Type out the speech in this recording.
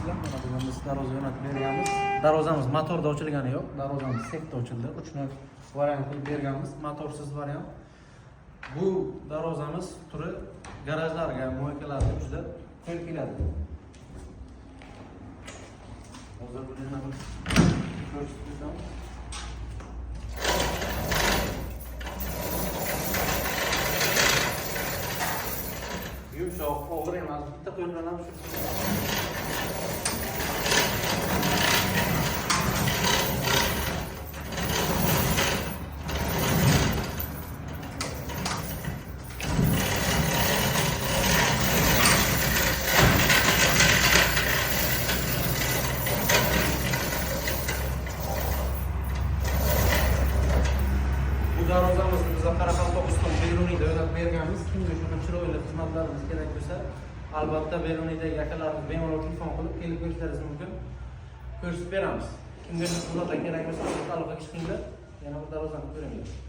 ko'rasizlar. Mana bugun biz darvoza o'rnatib berganmiz. Darvozamiz motorda ochilgani yo'q. Darvozamiz sexda ochildi. 3.0 variant qilib berganmiz. Motorsiz variant. Bu darvozamiz turi garajlarga, moykalarga juda qo'l keladi. Hozir buni yana bir ko'rsatib o'tamiz. Yumshoq, og'ir emas. Bitta qo'l bilan ham shu. Darvozamizni biz Qoraqalpog'iston Beruniyda o'ylab berganmiz. Kimga shuni chiroyli xizmatlarimiz kerak bo'lsa, albatta Beruniydagi akalarimiz bemalol telefon qilib kelib ko'rishlaringiz mumkin. Ko'rsatib beramiz. Kimga shunday kerak bo'lsa, aloqaga chiqinglar. Yana bir darvozani ko'ringlar.